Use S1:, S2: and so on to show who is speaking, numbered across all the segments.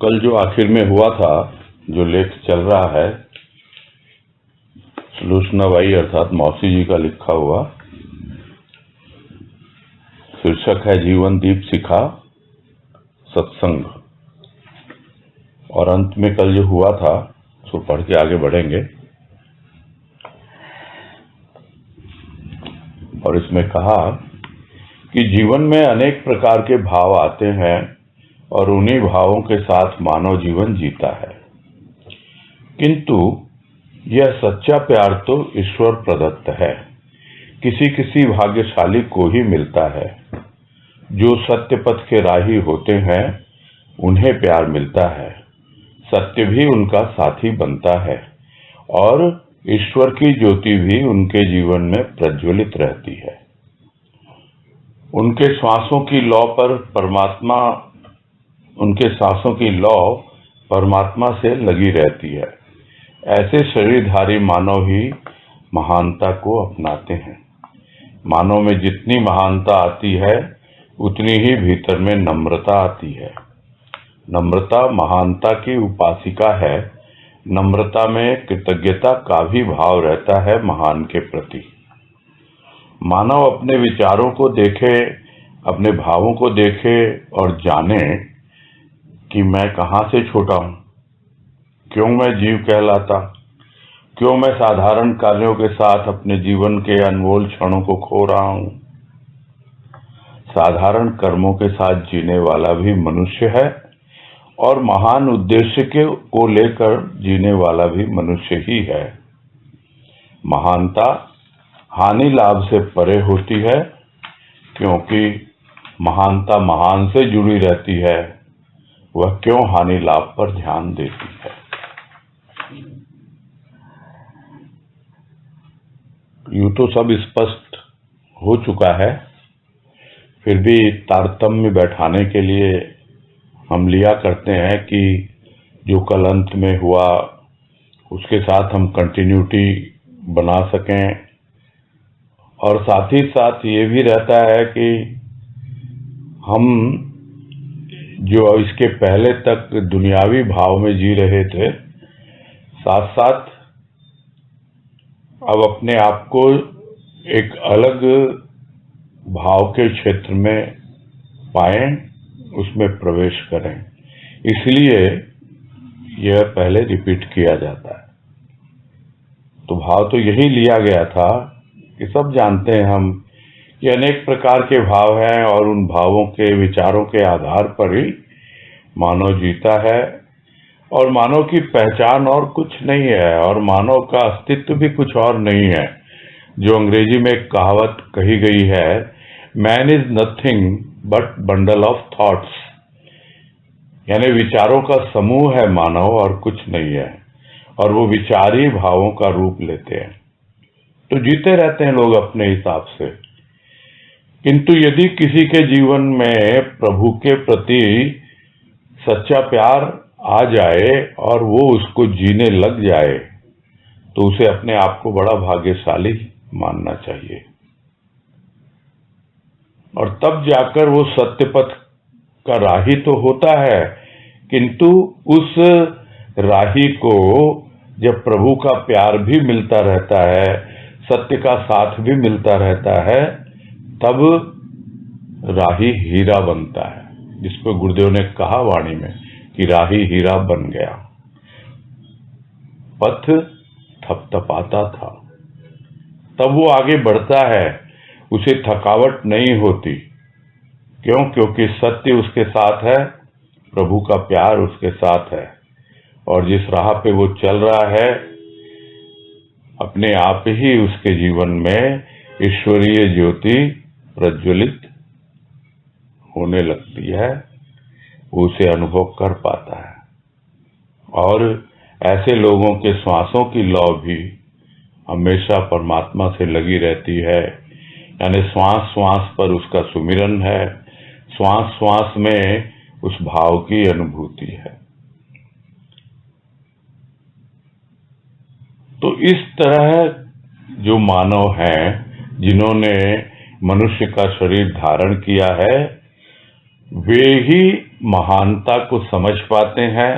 S1: कल जो आखिर में हुआ था, जो लेख चल रहा है, सुलोचनाबाई अर्थात मौसी जी का लिखा हुआ, शीर्षक है जीवन दीप शिखा सत्संग। और अंत में कल जो हुआ था उसको पढ़ के आगे बढ़ेंगे। और इसमें कहा कि जीवन में अनेक प्रकार के भाव आते हैं और उन्हीं भावों के साथ मानव जीवन जीता है, किंतु यह सच्चा प्यार तो ईश्वर प्रदत्त है, किसी किसी भाग्यशाली को ही मिलता है। जो सत्य पथ के राही होते हैं उन्हें प्यार मिलता है, सत्य भी उनका साथी बनता है और ईश्वर की ज्योति भी उनके जीवन में प्रज्वलित रहती है। उनके सांसों की लौ परमात्मा से लगी रहती है। ऐसे शरीरधारी मानव ही महानता को अपनाते हैं। मानव में जितनी महानता आती है उतनी ही भीतर में नम्रता आती है। नम्रता महानता की उपासिका है। नम्रता में कृतज्ञता का भी भाव रहता है महान के प्रति। मानव अपने विचारों को देखे, अपने भावों को देखे और जाने कि मैं कहाँ से छोटा हूँ, क्यों मैं जीव कहलाता, क्यों मैं साधारण कार्यों के साथ अपने जीवन के अनमोल क्षणों को खो रहा हूँ। साधारण कर्मों के साथ जीने वाला भी मनुष्य है और महान उद्देश्य को लेकर जीने वाला भी मनुष्य ही है। महानता हानि लाभ से परे होती है, क्योंकि महानता महान से जुड़ी रहती है। वह क्यों हानि लाभ पर ध्यान देती है। यूं तो सब स्पष्ट हो चुका है, फिर भी तारतम्य बैठाने के लिए हम लिया करते हैं कि जो कल अंत में हुआ उसके साथ हम कंटिन्यूटी बना सकें। और साथ ही साथ ये भी रहता है कि हम जो इसके पहले तक दुनियावी भाव में जी रहे थे, साथ साथ अब अपने आप को एक अलग भाव के क्षेत्र में पाएं, उसमें प्रवेश करें। इसलिए यह पहले रिपीट किया जाता है। तो भाव तो यही लिया गया था कि सब जानते हैं हम कि अनेक प्रकार के भाव हैं और उन भावों के विचारों के आधार पर ही मानव जीता है। और मानव की पहचान और कुछ नहीं है और मानव का अस्तित्व भी कुछ और नहीं है। जो अंग्रेजी में एक कहावत कही गई है, man is nothing but bundle of thoughts, यानी विचारों का समूह है मानव और कुछ नहीं है। और वो विचार ही भावों का रूप लेते हैं। तो जीते रहते हैं लोग अपने हिसाब से। किंतु यदि किसी के जीवन में प्रभु के प्रति सच्चा प्यार आ जाए और वो उसको जीने लग जाए, तो उसे अपने आप को बड़ा भाग्यशाली मानना चाहिए। और तब जाकर वो सत्य पथ का राही तो होता है, किंतु उस राही को जब प्रभु का प्यार भी मिलता रहता है, सत्य का साथ भी मिलता रहता है, तब राही हीरा बनता है। जिसको गुरुदेव ने कहा वाणी में कि राही हीरा बन गया। पथ थपथपाता था, तब वो आगे बढ़ता है, उसे थकावट नहीं होती। क्यों? क्योंकि सत्य उसके साथ है, प्रभु का प्यार उसके साथ है। और जिस राह पे वो चल रहा है, अपने आप ही उसके जीवन में ईश्वरीय ज्योति प्रज्वलित होने लगती है, उसे अनुभव कर पाता है। और ऐसे लोगों के श्वासों की लौ भी हमेशा परमात्मा से लगी रहती है, यानी श्वास श्वास पर उसका सुमिरन है, श्वास श्वास में उस भाव की अनुभूति है। तो इस तरह जो मानव हैं, जिन्होंने मनुष्य का शरीर धारण किया है, वे ही महानता को समझ पाते हैं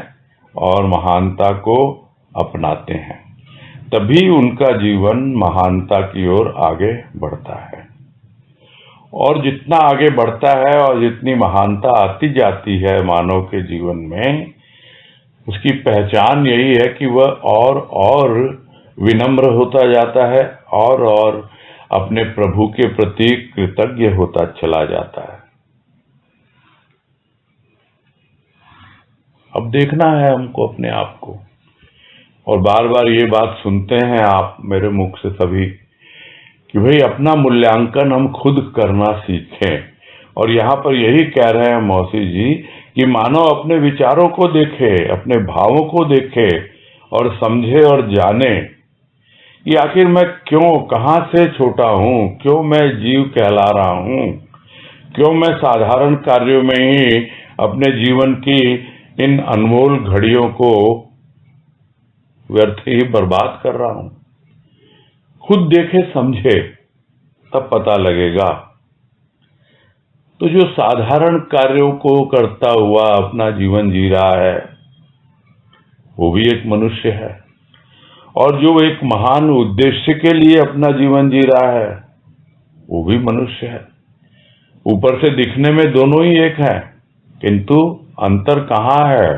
S1: और महानता को अपनाते हैं, तभी उनका जीवन महानता की ओर आगे बढ़ता है। और जितना आगे बढ़ता है और जितनी महानता आती जाती है मानव के जीवन में, उसकी पहचान यही है कि वह और विनम्र होता जाता है और अपने प्रभु के प्रति कृतज्ञ होता चला जाता है। अब देखना है हमको अपने आप को, और बार बार ये बात सुनते हैं आप मेरे मुख से सभी कि भाई अपना मूल्यांकन हम खुद करना सीखें। और यहाँ पर यही कह रहे हैं मौसी जी कि मानव अपने विचारों को देखे, अपने भावों को देखे और समझे और जाने कि आखिर मैं क्यों, कहाँ से छोटा हूँ, क्यों मैं जीव कहला रहा हूँ, क्यों मैं साधारण कार्यों में ही अपने जीवन की इन अनमोल घड़ियों को व्यर्थ ही बर्बाद कर रहा हूं। खुद देखे समझे तब पता लगेगा। तो जो साधारण कार्यों को करता हुआ अपना जीवन जी रहा है वो भी एक मनुष्य है, और जो एक महान उद्देश्य के लिए अपना जीवन जी रहा है वो भी मनुष्य है। ऊपर से दिखने में दोनों ही एक हैं, किंतु अंतर कहाँ है?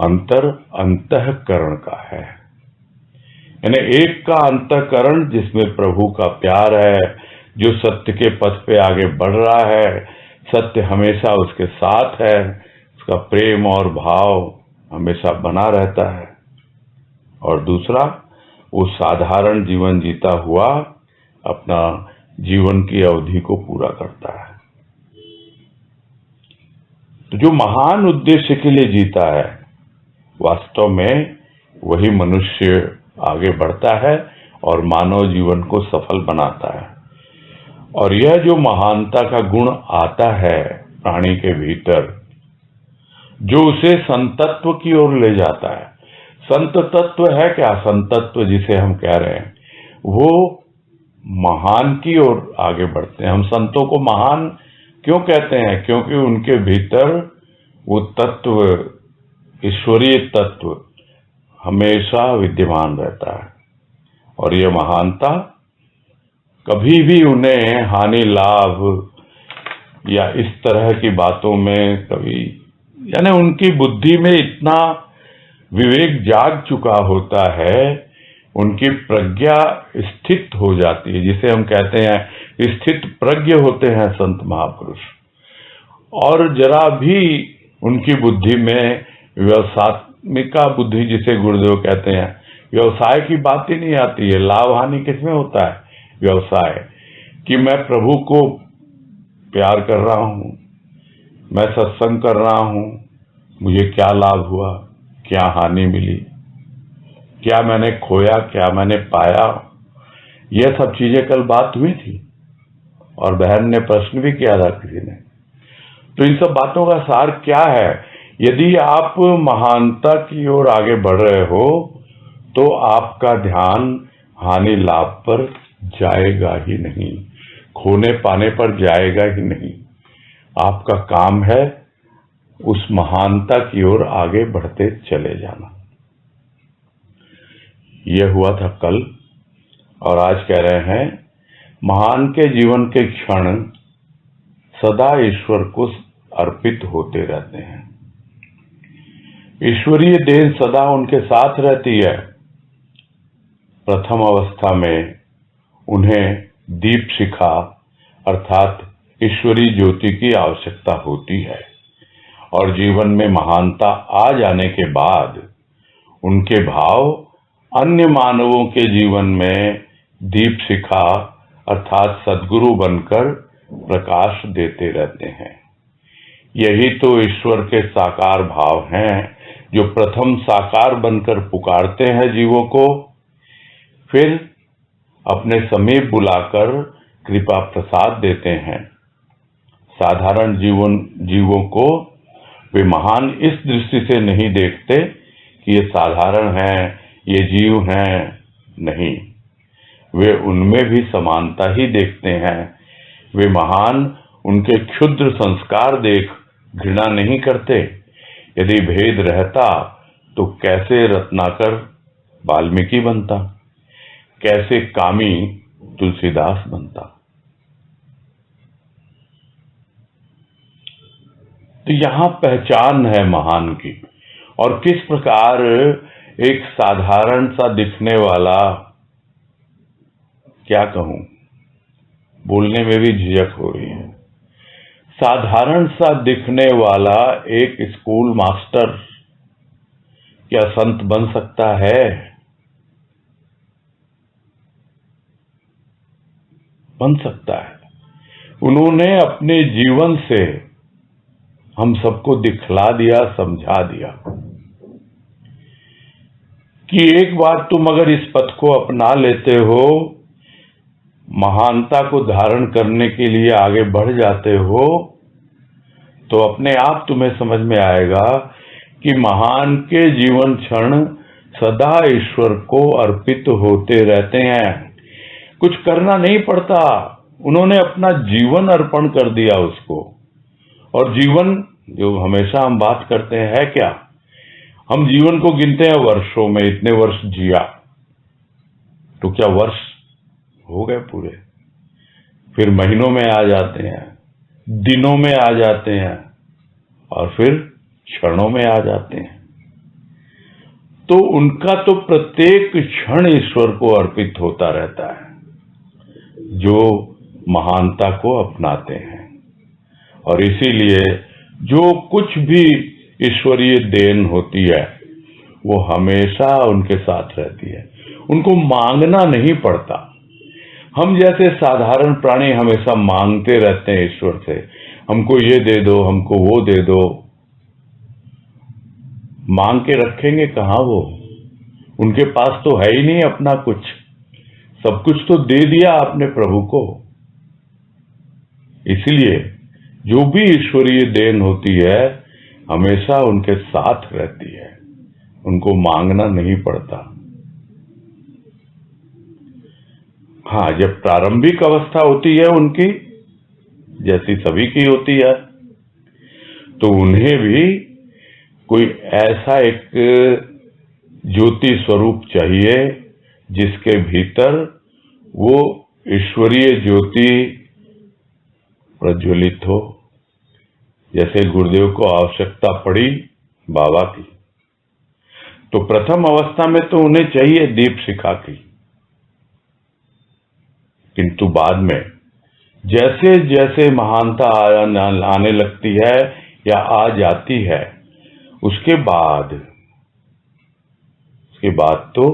S1: अंतर अंतःकरण का है। यानी एक का अंतःकरण जिसमें प्रभु का प्यार है, जो सत्य के पथ पे आगे बढ़ रहा है, सत्य हमेशा उसके साथ है, उसका प्रेम और भाव हमेशा बना रहता है। और दूसरा वो साधारण जीवन जीता हुआ अपना जीवन की अवधि को पूरा करता है। तो जो महान उद्देश्य के लिए जीता है वास्तव में वही मनुष्य आगे बढ़ता है और मानव जीवन को सफल बनाता है। और यह जो महानता का गुण आता है प्राणी के भीतर, जो उसे संतत्व की ओर ले जाता है। संत तत्व है क्या? संतत्व जिसे हम कह रहे हैं वो महान की ओर आगे बढ़ते हैं। हम संतों को महान क्यों कहते हैं? क्योंकि उनके भीतर वो तत्व, ईश्वरीय तत्व हमेशा विद्यमान रहता है। और यह महानता कभी भी उन्हें हानि लाभ या इस तरह की बातों में कभी, यानी उनकी बुद्धि में इतना विवेक जाग चुका होता है, उनकी प्रज्ञा स्थित हो जाती है, जिसे हम कहते हैं स्थित प्रज्ञ होते हैं संत महापुरुष। और जरा भी उनकी बुद्धि में व्यवसायिका बुद्धि जिसे गुरुदेव कहते हैं, व्यवसाय की बात ही नहीं आती है। लाभ हानि किसमें होता है? व्यवसाय कि मैं प्रभु को प्यार कर रहा हूं, मैं सत्संग कर रहा हूं, मुझे क्या लाभ हुआ, क्या हानि मिली, क्या मैंने खोया, क्या मैंने पाया, यह सब चीजें कल बात हुई थी। और बहन ने प्रश्न भी किया था किसी ने। तो इन सब बातों का सार क्या है? यदि आप महानता की ओर आगे बढ़ रहे हो तो आपका ध्यान हानि लाभ पर जाएगा ही नहीं, खोने पाने पर जाएगा ही नहीं। आपका काम है उस महानता की ओर आगे बढ़ते चले जाना। यह हुआ था कल, और आज कह रहे हैं महान के जीवन के क्षण सदा ईश्वर को अर्पित होते रहते हैं। ईश्वरीय देन सदा उनके साथ रहती है। प्रथम अवस्था में उन्हें दीप शिखा अर्थात ईश्वरीय ज्योति की आवश्यकता होती है, और जीवन में महानता आ जाने के बाद उनके भाव अन्य मानवों के जीवन में दीप शिखा अर्थात सद्गुरु बनकर प्रकाश देते रहते हैं। यही तो ईश्वर के साकार भाव हैं, जो प्रथम साकार बनकर पुकारते हैं जीवों को, फिर अपने समीप बुलाकर कृपा प्रसाद देते हैं। साधारण जीवों को वे महान इस दृष्टि से नहीं देखते कि ये साधारण हैं, ये जीव हैं, नहीं, वे उनमें भी समानता ही देखते हैं। वे महान उनके क्षुद्र संस्कार देख घृणा नहीं करते? यदि भेद रहता तो कैसे रत्नाकर वाल्मीकि बनता, कैसे कामी तुलसीदास बनता? तो यहां पहचान है महान की। और किस प्रकार एक साधारण सा दिखने वाला, क्या कहूं, बोलने में भी झिझक हो रही है, साधारण सा दिखने वाला एक स्कूल मास्टर क्या संत बन सकता है? बन सकता है। उन्होंने अपने जीवन से हम सबको दिखला दिया, समझा दिया कि एक बार तुम अगर इस पथ को अपना लेते हो, महानता को धारण करने के लिए आगे बढ़ जाते हो, तो अपने आप तुम्हें समझ में आएगा कि महान के जीवन क्षण सदा ईश्वर को अर्पित होते रहते हैं। कुछ करना नहीं पड़ता, उन्होंने अपना जीवन अर्पण कर दिया उसको। और जीवन जो हमेशा हम बात करते हैं है क्या? हम जीवन को गिनते हैं वर्षों में, इतने वर्ष जिया, तो क्या वर्ष हो गए पूरे? फिर महीनों में आ जाते हैं, दिनों में आ जाते हैं, और फिर क्षणों में आ जाते हैं। तो उनका तो प्रत्येक क्षण ईश्वर को अर्पित होता रहता है, जो महानता को अपनाते हैं। और इसीलिए जो कुछ भी ईश्वरीय देन होती है वो हमेशा उनके साथ रहती है, उनको मांगना नहीं पड़ता। हम जैसे साधारण प्राणी हमेशा मांगते रहते हैं ईश्वर से, हमको ये दे दो, हमको वो दे दो। मांग के रखेंगे कहाँ वो? उनके पास तो है ही नहीं अपना कुछ, सब कुछ तो दे दिया आपने प्रभु को। इसलिए जो भी ईश्वरीय देन होती है हमेशा उनके साथ रहती है, उनको मांगना नहीं पड़ता। हाँ, जब प्रारंभिक अवस्था होती है उनकी, जैसी सभी की होती है, तो उन्हें भी कोई ऐसा एक ज्योति स्वरूप चाहिए जिसके भीतर वो ईश्वरीय ज्योति प्रज्वलित हो। जैसे गुरुदेव को आवश्यकता पड़ी बाबा की, तो प्रथम अवस्था में तो उन्हें चाहिए दीप शिखा की, किंतु बाद में जैसे जैसे महानता आने लगती है या आ जाती है, उसके बाद तो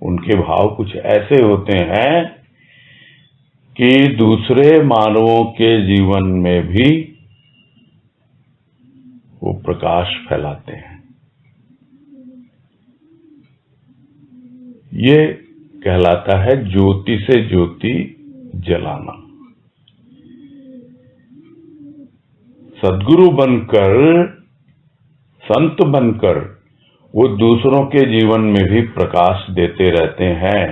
S1: उनके भाव कुछ ऐसे होते हैं कि दूसरे मानवों के जीवन में भी वो प्रकाश फैलाते हैं। ये कहलाता है ज्योति से ज्योति जलाना। सद्गुरु बनकर, संत बनकर वो दूसरों के जीवन में भी प्रकाश देते रहते हैं,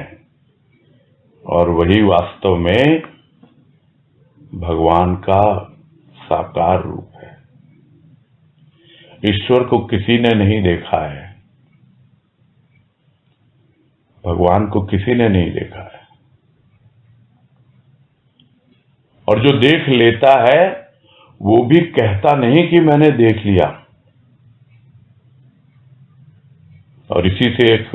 S1: और वही वास्तव में भगवान का साकार रूप है। ईश्वर को किसी ने नहीं देखा है, भगवान को किसी ने नहीं देखा है, और जो देख लेता है वो भी कहता नहीं कि मैंने देख लिया। और इसी से एक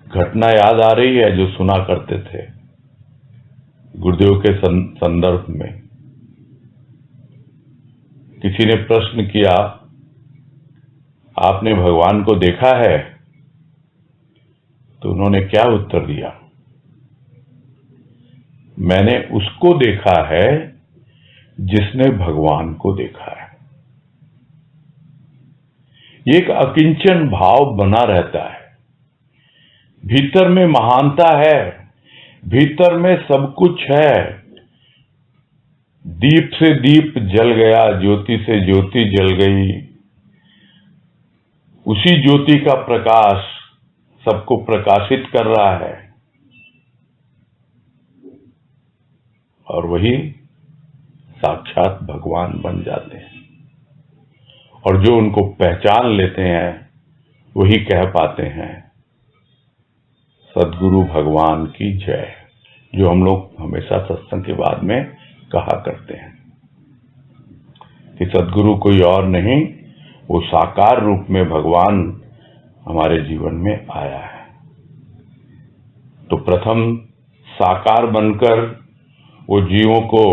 S1: घटना याद आ रही है जो सुना करते थे गुरुदेव के संदर्भ में। किसी ने प्रश्न किया, आपने भगवान को देखा है? तो उन्होंने क्या उत्तर दिया? मैंने उसको देखा है जिसने भगवान को देखा है। एक अकिंचन भाव बना रहता है, भीतर में महानता है, भीतर में सब कुछ है। दीप से दीप जल गया, ज्योति से ज्योति जल गई, उसी ज्योति का प्रकाश सबको प्रकाशित कर रहा है। और वही साक्षात भगवान बन जाते हैं। और जो उनको पहचान लेते हैं वही कह पाते हैं सद्गुरु भगवान की जय, जो हम लोग हमेशा सत्संग के बाद में कहा करते हैं कि सद्गुरु कोई और नहीं, वो साकार रूप में भगवान हमारे जीवन में आया है। तो प्रथम साकार बनकर वो जीवों को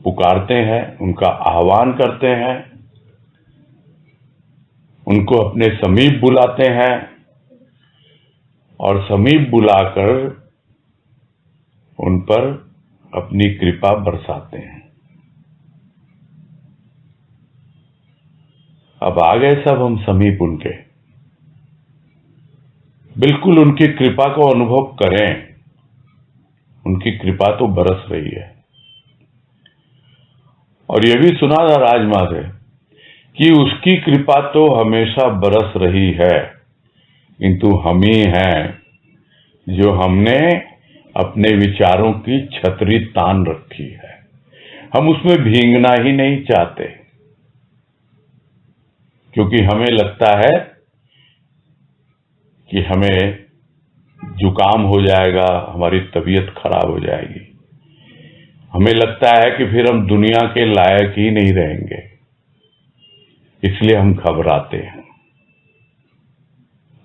S1: पुकारते हैं, उनका आह्वान करते हैं, उनको अपने समीप बुलाते हैं और समीप बुलाकर उन पर अपनी कृपा बरसाते हैं। अब आ गए सब हम समीप उनके, बिल्कुल उनकी कृपा को अनुभव करें। उनकी कृपा तो बरस रही है। और यह भी सुना था राजमा से कि उसकी कृपा तो हमेशा बरस रही है, किंतु हम ही हैं जो हमने अपने विचारों की छतरी तान रखी है। हम उसमें भीगना ही नहीं चाहते, क्योंकि हमें लगता है कि हमें जुकाम हो जाएगा, हमारी तबीयत खराब हो जाएगी। हमें लगता है कि फिर हम दुनिया के लायक ही नहीं रहेंगे, इसलिए हम घबराते हैं।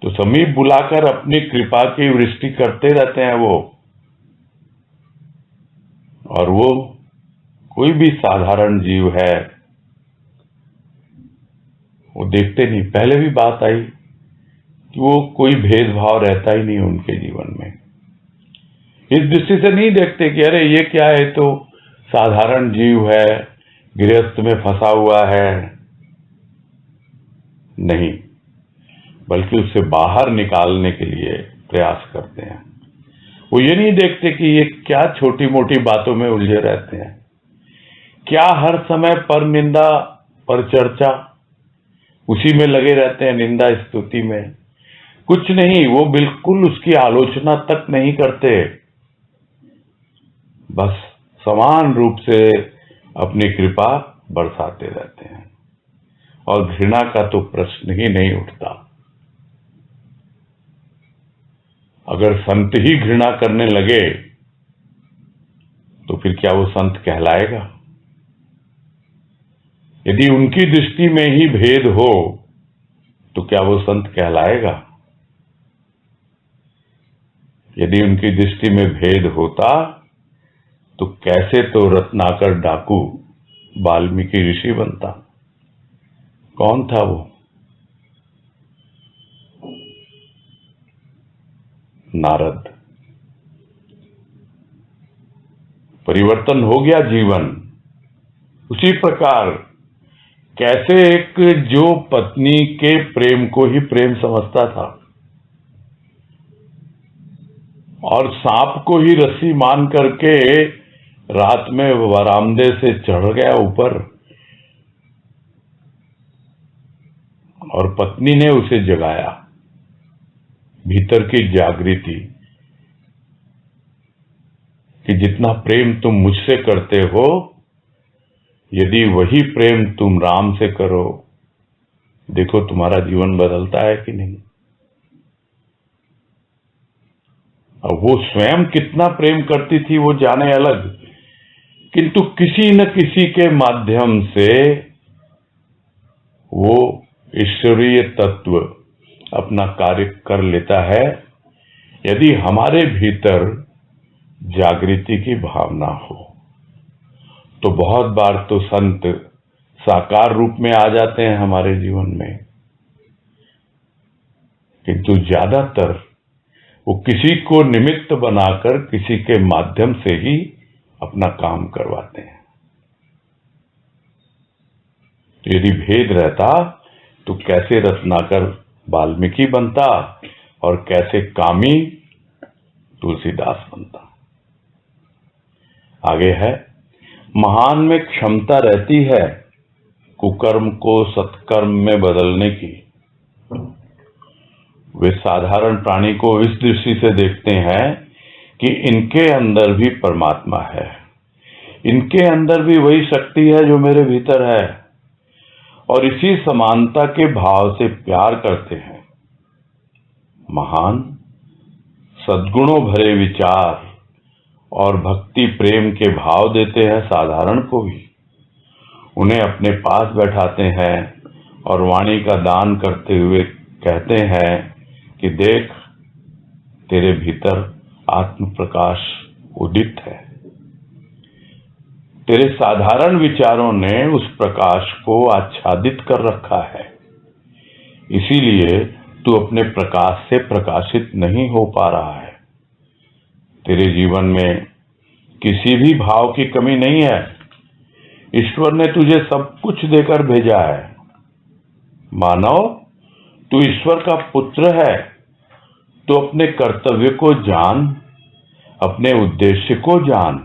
S1: तो समीप बुलाकर अपनी कृपा की वृष्टि करते रहते हैं वो। और वो कोई भी साधारण जीव है, वो देखते नहीं। पहले भी बात आई कि वो कोई भेदभाव रहता ही नहीं उनके जीवन में। इस दृष्टि से नहीं देखते कि अरे ये क्या है, तो साधारण जीव है, गृहस्थ में फंसा हुआ है। नहीं, बल्कि उससे बाहर निकालने के लिए प्रयास करते हैं। वो ये नहीं देखते कि ये क्या छोटी मोटी बातों में उलझे रहते हैं, क्या हर समय पर निंदा पर चर्चा, उसी में लगे रहते हैं, निंदा स्तुति में। कुछ नहीं, वो बिल्कुल उसकी आलोचना तक नहीं करते, बस समान रूप से अपनी कृपा बरसाते रहते हैं। और घृणा का तो प्रश्न ही नहीं उठता। अगर संत ही घृणा करने लगे तो फिर क्या वो संत कहलाएगा? यदि उनकी दृष्टि में ही भेद हो तो क्या वो संत कहलाएगा? यदि उनकी दृष्टि में भेद होता तो कैसे तो रत्नाकर डाकू वाल्मीकि ऋषि बनता। कौन था वो? नारद। परिवर्तन हो गया जीवन। उसी प्रकार कैसे एक जो पत्नी के प्रेम को ही प्रेम समझता था और सांप को ही रस्सी मान करके रात में बरामदे से चढ़ गया ऊपर, और पत्नी ने उसे जगाया। भीतर की जागृति कि जितना प्रेम तुम मुझसे करते हो, यदि वही प्रेम तुम राम से करो, देखो तुम्हारा जीवन बदलता है कि नहीं। और वो स्वयं कितना प्रेम करती थी वो जाने अलग, किंतु किसी न किसी के माध्यम से वो ईश्वरीय तत्व अपना कार्य कर लेता है, यदि हमारे भीतर जागृति की भावना हो। तो बहुत बार तो संत साकार रूप में आ जाते हैं हमारे जीवन में, किंतु ज्यादातर वो किसी को निमित्त बनाकर किसी के माध्यम से ही अपना काम करवाते हैं। तो यदि भेद रहता तो कैसे रत्नाकर वाल्मीकि बनता और कैसे कामी तुलसीदास बनता। आगे है, महान में क्षमता रहती है कुकर्म को सत्कर्म में बदलने की। वे साधारण प्राणी को इस दृष्टि से देखते हैं कि इनके अंदर भी परमात्मा है, इनके अंदर भी वही शक्ति है जो मेरे भीतर है, और इसी समानता के भाव से प्यार करते हैं। महान सद्गुणों भरे विचार और भक्ति प्रेम के भाव देते हैं साधारण को भी। उन्हें अपने पास बैठाते हैं और वाणी का दान करते हुए कहते हैं कि देख, तेरे भीतर आत्म प्रकाश उदित है। तेरे साधारण विचारों ने उस प्रकाश को आच्छादित कर रखा है, इसीलिए तू अपने प्रकाश से प्रकाशित नहीं हो पा रहा है। तेरे जीवन में किसी भी भाव की कमी नहीं है। ईश्वर ने तुझे सब कुछ देकर भेजा है। मानव, तू ईश्वर का पुत्र है, तो अपने कर्तव्य को जान, अपने उद्देश्य को जान।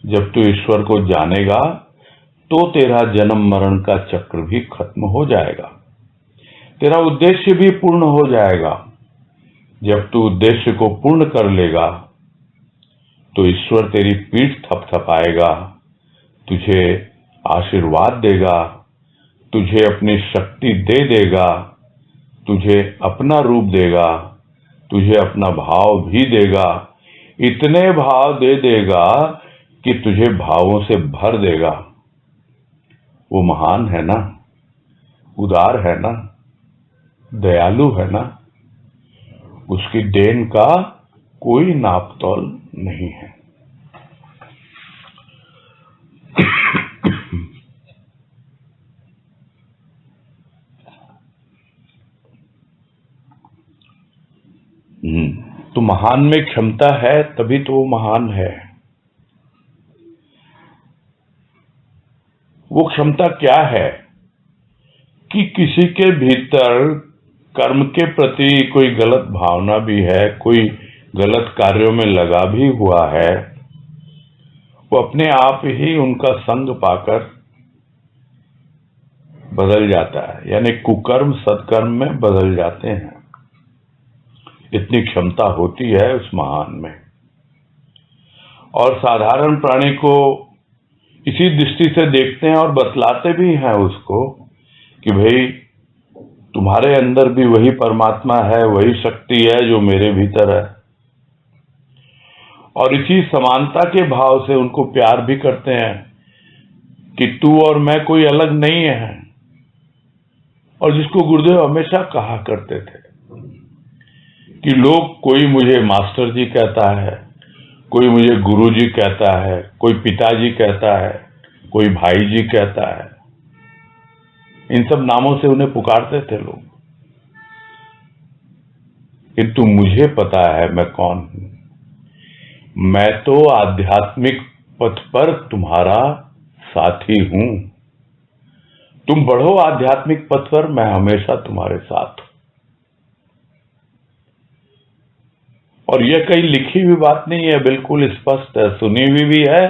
S1: जब तू ईश्वर को जानेगा तो तेरा जन्म मरण का चक्र भी खत्म हो जाएगा, तेरा उद्देश्य भी पूर्ण हो जाएगा। जब तू उद्देश्य को पूर्ण कर लेगा तो ईश्वर तेरी पीठ थपथपाएगा, तुझे आशीर्वाद देगा, तुझे अपनी शक्ति दे देगा, तुझे अपना रूप देगा, तुझे अपना भाव भी देगा। इतने भाव दे देगा कि तुझे भावों से भर देगा। वो महान है ना, उदार है ना, दयालु है ना। उसकी देन का कोई नापतोल नहीं है। तो महान में क्षमता है, तभी तो वो महान है। वो क्षमता क्या है कि किसी के भीतर कर्म के प्रति कोई गलत भावना भी है, कोई गलत कार्यों में लगा भी हुआ है, वो अपने आप ही उनका संग पाकर बदल जाता है, यानी कुकर्म सत्कर्म में बदल जाते हैं। इतनी क्षमता होती है उस महान में। और साधारण प्राणी को इसी दृष्टि से देखते हैं और बतलाते भी हैं उसको कि भाई, तुम्हारे अंदर भी वही परमात्मा है, वही शक्ति है जो मेरे भीतर है। और इसी समानता के भाव से उनको प्यार भी करते हैं कि तू और मैं कोई अलग नहीं है। और जिसको गुरुदेव हमेशा कहा करते थे कि लोग, कोई मुझे मास्टर जी कहता है, कोई मुझे गुरु जी कहता है, कोई पिताजी कहता है, कोई भाई जी कहता है, इन सब नामों से उन्हें पुकारते थे लोग। किंतु मुझे पता है मैं कौन हूं। मैं तो आध्यात्मिक पथ पर तुम्हारा साथी हूं। तुम बढ़ो आध्यात्मिक पथ पर, मैं हमेशा तुम्हारे साथ हूं। और यह कहीं लिखी हुई बात नहीं है, बिल्कुल स्पष्ट है, सुनी हुई भी है,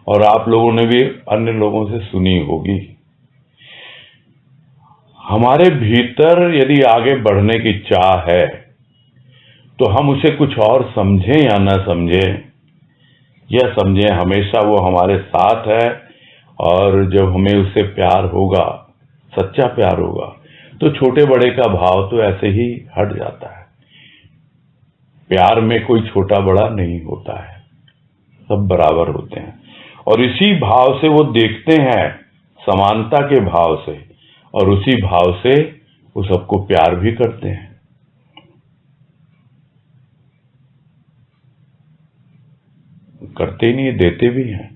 S1: और आप लोगों ने भी अन्य लोगों से सुनी होगी। हमारे भीतर यदि आगे बढ़ने की चाह है तो हम उसे कुछ और समझें या न समझें, यह समझें हमेशा वो हमारे साथ है। और जब हमें उससे प्यार होगा, सच्चा प्यार होगा, तो छोटे बड़े का भाव तो ऐसे ही हट जाता है। प्यार में कोई छोटा बड़ा नहीं होता है, सब बराबर होते हैं। और इसी भाव से वो देखते हैं, समानता के भाव से, और उसी भाव से वो सबको प्यार भी करते हैं। करते ही नहीं, देते भी हैं।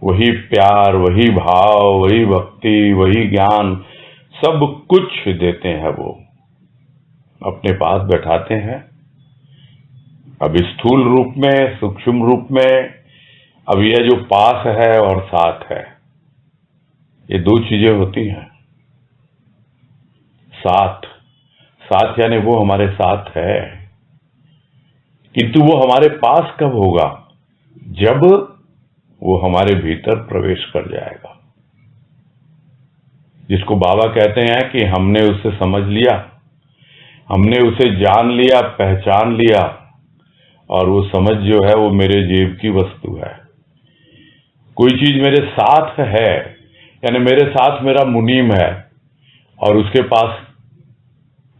S1: वही प्यार, वही भाव, वही भक्ति, वही ज्ञान, सब कुछ देते हैं। वो अपने पास बैठाते हैं, अब स्थूल रूप में, सूक्ष्म रूप में। अब यह जो पास है और साथ है, ये दो चीजें होती हैं। साथ, साथ यानी वो हमारे साथ है, किंतु वो हमारे पास कब होगा? जब वो हमारे भीतर प्रवेश कर जाएगा। जिसको बाबा कहते हैं कि हमने उसे समझ लिया, हमने उसे जान लिया, पहचान लिया, और वो समझ जो है वो मेरे जीव की वस्तु है। कोई चीज मेरे साथ है, यानी मेरे साथ मेरा मुनीम है और उसके पास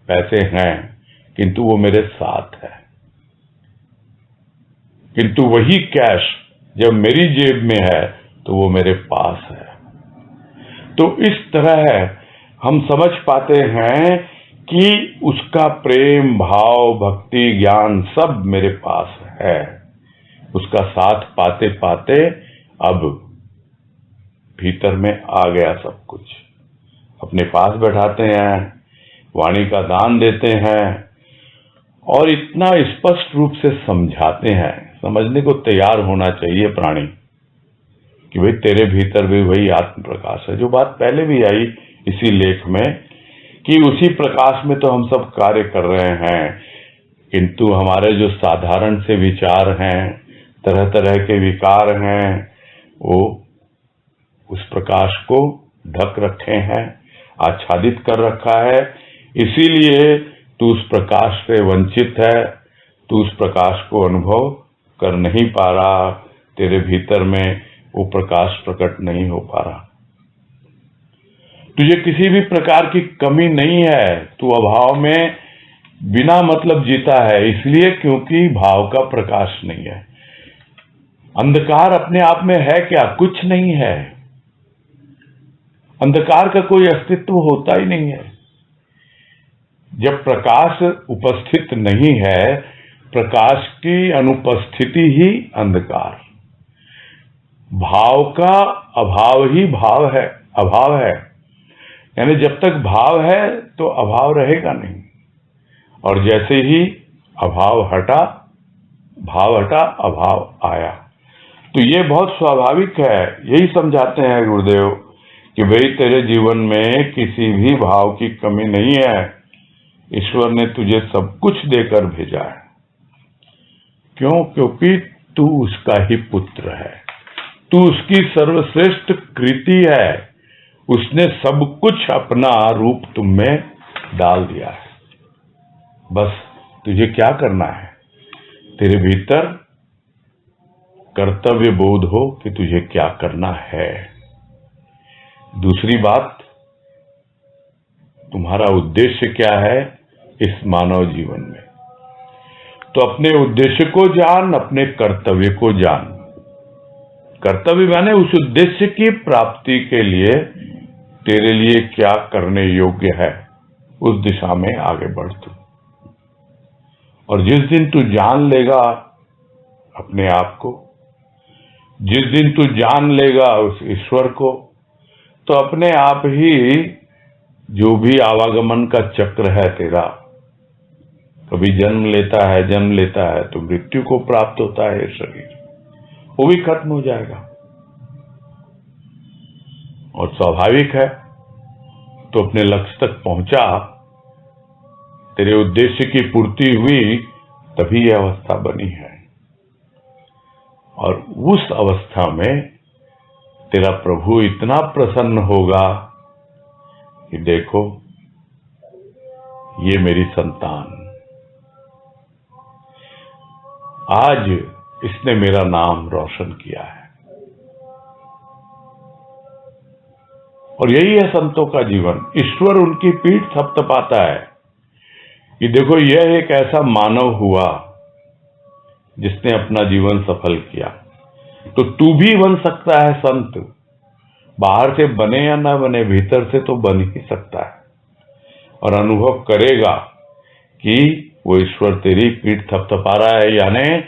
S1: पैसे हैं, किंतु वो मेरे साथ है, किंतु वही कैश जब मेरी जेब में है तो वो मेरे पास है। तो इस तरह हम समझ पाते हैं कि उसका प्रेम, भाव, भक्ति, ज्ञान सब मेरे पास है। उसका साथ पाते पाते अब भीतर में आ गया सब कुछ। अपने पास बैठाते हैं, वाणी का दान देते हैं और इतना स्पष्ट रूप से समझाते हैं। समझने को तैयार होना चाहिए प्राणी कि भाई तेरे भीतर भी वही आत्म प्रकाश है। जो बात पहले भी आई इसी लेख में कि उसी प्रकाश में तो हम सब कार्य कर रहे हैं, किंतु हमारे जो साधारण से विचार हैं, तरह तरह के विकार हैं, वो उस प्रकाश को ढक रखे हैं, आच्छादित कर रखा है। इसीलिए तू उस प्रकाश से वंचित है, तू उस प्रकाश को अनुभव कर नहीं पा रहा, तेरे भीतर में वो प्रकाश प्रकट नहीं हो पा रहा। तुझे किसी भी प्रकार की कमी नहीं है, तू अभाव में बिना मतलब जीता है, इसलिए क्योंकि भाव का प्रकाश नहीं है। अंधकार अपने आप में है क्या? कुछ नहीं है। अंधकार का कोई अस्तित्व होता ही नहीं है। जब प्रकाश उपस्थित नहीं है, प्रकाश की अनुपस्थिति ही अंधकार। भाव का अभाव ही अभाव है। यानी जब तक भाव है तो अभाव रहेगा नहीं, और जैसे ही भाव हटा, अभाव आया। तो ये बहुत स्वाभाविक है। यही समझाते हैं गुरुदेव कि भाई तेरे जीवन में किसी भी भाव की कमी नहीं है। ईश्वर ने तुझे सब कुछ देकर भेजा है। क्यों? क्योंकि तू उसका ही पुत्र है, तू उसकी सर्वश्रेष्ठ कृति है। उसने सब कुछ अपना रूप तुम में डाल दिया है। बस तुझे क्या करना है? तेरे भीतर कर्तव्य बोध हो कि तुझे क्या करना है। दूसरी बात, तुम्हारा उद्देश्य क्या है इस मानव जीवन में? तो अपने उद्देश्य को जान, अपने कर्तव्य को जान। कर्तव्य माने उस उद्देश्य की प्राप्ति के लिए तेरे लिए क्या करने योग्य है, उस दिशा में आगे बढ़ तू। और जिस दिन तू जान लेगा अपने आप को, जिस दिन तू जान लेगा उस ईश्वर को, तो अपने आप ही जो भी आवागमन का चक्र है तेरा, कभी जन्म लेता है तो मृत्यु को प्राप्त होता है शरीर, वो भी खत्म हो जाएगा। और स्वाभाविक है, तो अपने लक्ष्य तक पहुंचा, तेरे उद्देश्य की पूर्ति हुई, तभी यह अवस्था बनी है। और उस अवस्था में तेरा प्रभु इतना प्रसन्न होगा कि देखो ये मेरी संतान, आज इसने मेरा नाम रोशन किया है। और यही है संतों का जीवन। ईश्वर उनकी पीठ थपथपाता है कि देखो यह एक ऐसा मानव हुआ जिसने अपना जीवन सफल किया। तो तू भी बन सकता है संत, बाहर से बने या ना बने, भीतर से तो बन ही सकता है। और अनुभव करेगा कि वो ईश्वर तेरी पीठ थपथपा रहा है, यानी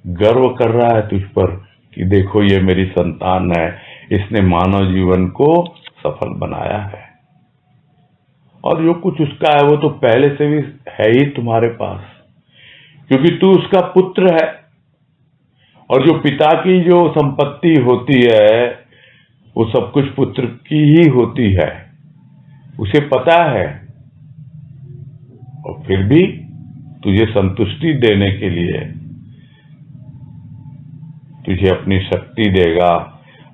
S1: गर्व कर रहा है तुझ पर कि देखो ये मेरी संतान है, इसने मानव जीवन को सफल बनाया है। और जो कुछ उसका है वो तो पहले से भी है ही तुम्हारे पास, क्योंकि तू उसका पुत्र है। और जो पिता की जो संपत्ति होती है वो सब कुछ पुत्र की ही होती है, उसे पता है। और फिर भी तुझे संतुष्टि देने के लिए तुझे अपनी शक्ति देगा,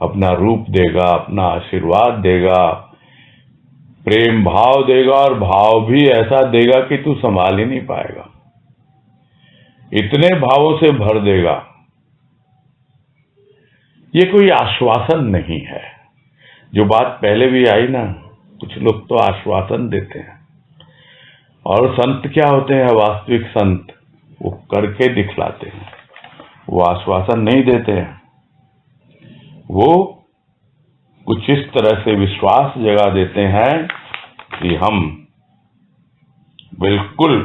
S1: अपना रूप देगा, अपना आशीर्वाद देगा, प्रेम भाव देगा, और भाव भी ऐसा देगा कि तू संभाल ही नहीं पाएगा। इतने भावों से भर देगा ये कोई आश्वासन नहीं है। जो बात पहले भी आई ना, कुछ लोग तो आश्वासन देते हैं, और संत क्या होते हैं? वास्तविक संत वो करके दिखलाते हैं, वो आश्वासन नहीं देते हैं। वो कुछ इस तरह से विश्वास जगा देते हैं कि हम बिल्कुल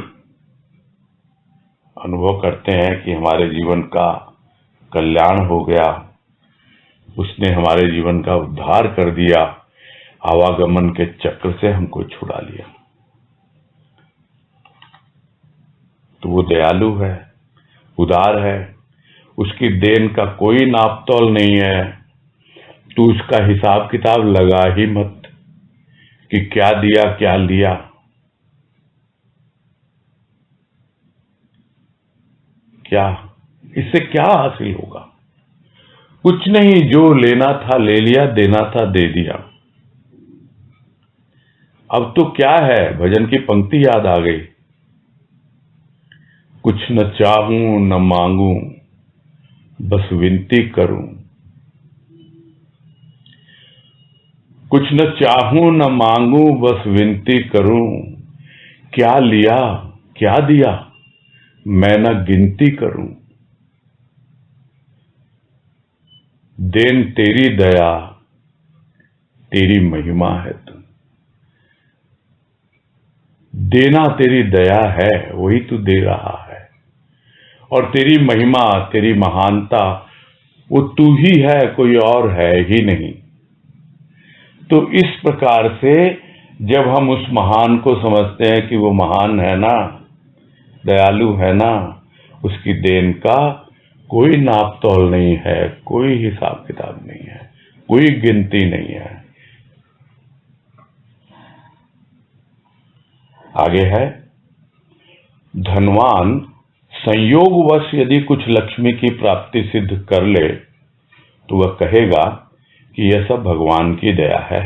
S1: अनुभव करते हैं कि हमारे जीवन का कल्याण हो गया, उसने हमारे जीवन का उद्धार कर दिया, आवागमन के चक्र से हमको छुड़ा लिया। तो वो दयालु है, उदार है, उसकी देन का कोई नापतोल नहीं है। तू उसका हिसाब किताब लगा ही मत कि क्या दिया क्या लिया। क्या इससे क्या हासिल होगा? कुछ नहीं, जो लेना था ले लिया, देना था दे दिया। अब तो क्या है, भजन की पंक्ति याद आ गई, कुछ न चाहूं न मांगूं बस विनती करूं। कुछ न चाहूं न मांगूं बस विनती करूं, क्या लिया क्या दिया मैं न गिनती करूं। देन तेरी दया तेरी महिमा है तू। देना तेरी दया है, वही तू दे रहा है, और तेरी महिमा तेरी महानता वो तू ही है, कोई और है ही नहीं। तो इस प्रकार से जब हम उस महान को समझते हैं कि वो महान है ना, दयालु है ना, उसकी देन का कोई नाप तोल नहीं है, कोई हिसाब किताब नहीं है, कोई गिनती नहीं है। आगे है, धनवान संयोगवश यदि कुछ लक्ष्मी की प्राप्ति सिद्ध कर ले तो वह कहेगा कि यह सब भगवान की दया है।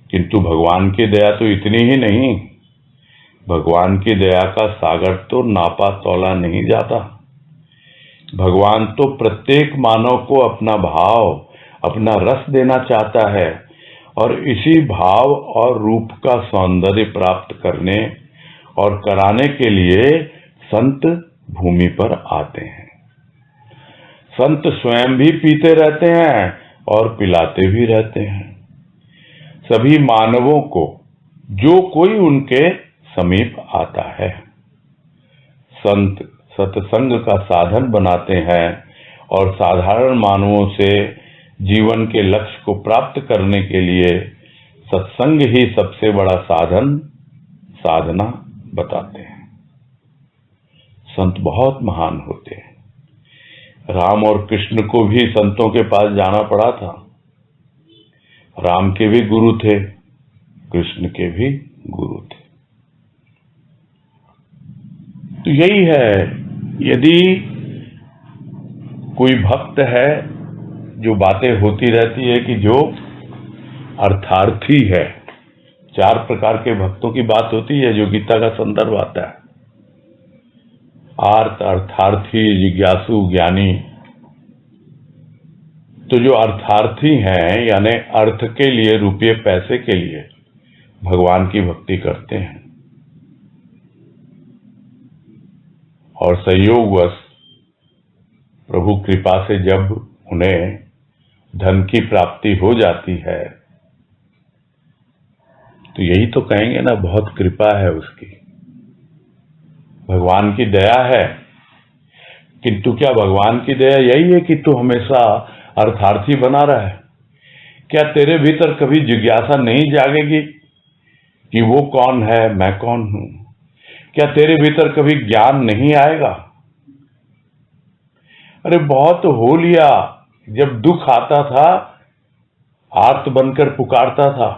S1: किंतु भगवान की दया तो इतनी ही नहीं, भगवान की दया का सागर तो नापा तोला नहीं जाता। भगवान तो प्रत्येक मानव को अपना भाव, अपना रस देना चाहता है, और इसी भाव और रूप का सौंदर्य प्राप्त करने और कराने के लिए संत भूमि पर आते हैं। संत स्वयं भी पीते रहते हैं और पिलाते भी रहते हैं सभी मानवों को, जो कोई उनके समीप आता है। संत सत्संग का साधन बनाते हैं और साधारण मानवों से जीवन के लक्ष्य को प्राप्त करने के लिए सत्संग ही सबसे बड़ा साधना बताते हैं। संत बहुत महान होते हैं। राम और कृष्ण को भी संतों के पास जाना पड़ा था। राम के भी गुरु थे, कृष्ण के भी गुरु थे। तो यही है, यदि कोई भक्त है, जो बातें होती रहती है कि जो अर्थार्थी है, 4 प्रकार के भक्तों की बात होती है जो गीता का संदर्भ आता है, आर्त, अर्थार्थी, जिज्ञासु, ज्ञानी। तो जो अर्थार्थी हैं, यानी अर्थ के लिए, रुपये पैसे के लिए भगवान की भक्ति करते हैं, और संयोगवश प्रभु कृपा से जब उन्हें धन की प्राप्ति हो जाती है, तो यही तो कहेंगे ना, बहुत कृपा है उसकी, भगवान की दया है। किंतु क्या भगवान की दया यही है कि तू हमेशा अर्थार्थी बना रहा है? क्या तेरे भीतर कभी जिज्ञासा नहीं जागेगी कि वो कौन है, मैं कौन हूं? क्या तेरे भीतर कभी ज्ञान नहीं आएगा? अरे बहुत हो लिया, जब दुख आता था आर्त बनकर पुकारता था।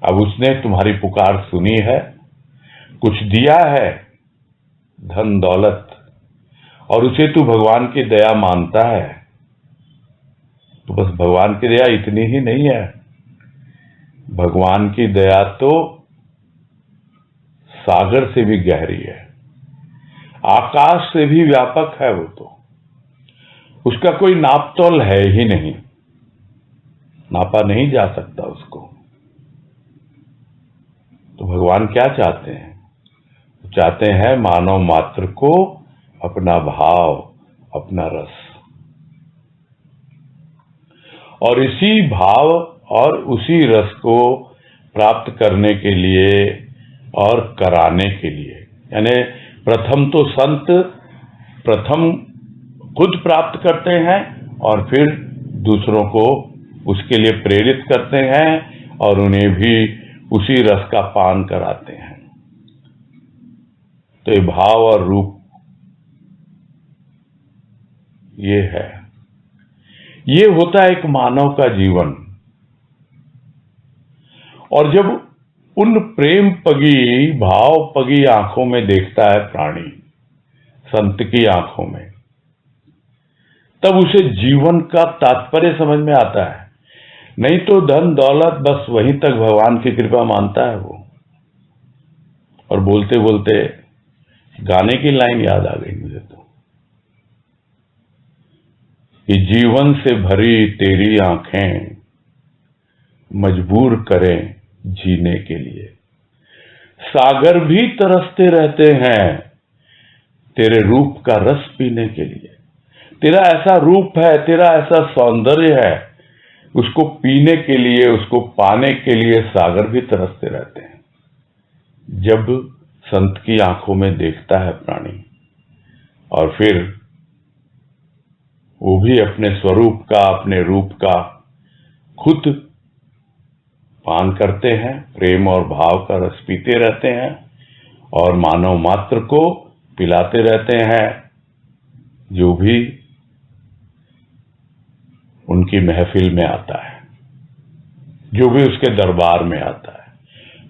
S1: अब उसने तुम्हारी पुकार सुनी है, कुछ दिया है, धन दौलत, और उसे तू भगवान की दया मानता है। तो बस भगवान की दया इतनी ही नहीं है, भगवान की दया तो सागर से भी गहरी है, आकाश से भी व्यापक है वो तो। उसका कोई नापतोल है ही नहीं, नापा नहीं जा सकता उसको। तो भगवान क्या चाहते हैं? चाहते हैं मानव मात्र को अपना भाव, अपना रस, और इसी भाव और उसी रस को प्राप्त करने के लिए और कराने के लिए, यानी प्रथम तो संत प्रथम खुद प्राप्त करते हैं और फिर दूसरों को उसके लिए प्रेरित करते हैं और उन्हें भी उसी रस का पान कराते हैं। तो ये भाव और रूप ये है, ये होता है एक मानव का जीवन। और जब उन प्रेम पगी, भाव पगी आंखों में देखता है प्राणी, संत की आंखों में, तब उसे जीवन का तात्पर्य समझ में आता है। नहीं तो धन दौलत बस वहीं तक भगवान की कृपा मानता है वो। और बोलते बोलते गाने की लाइन याद आ गई मुझे तो, कि जीवन से भरी तेरी आंखें मजबूर करें जीने के लिए, सागर भी तरसते रहते हैं तेरे रूप का रस पीने के लिए। तेरा ऐसा रूप है, तेरा ऐसा सौंदर्य है, उसको पीने के लिए, उसको पाने के लिए सागर भी तरसते रहते हैं। जब संत की आंखों में देखता है प्राणी, और फिर वो भी अपने स्वरूप का, अपने रूप का खुद पान करते हैं, प्रेम और भाव का रस पीते रहते हैं और मानव मात्र को पिलाते रहते हैं, जो भी उनकी महफिल में आता है, जो भी उसके दरबार में आता है,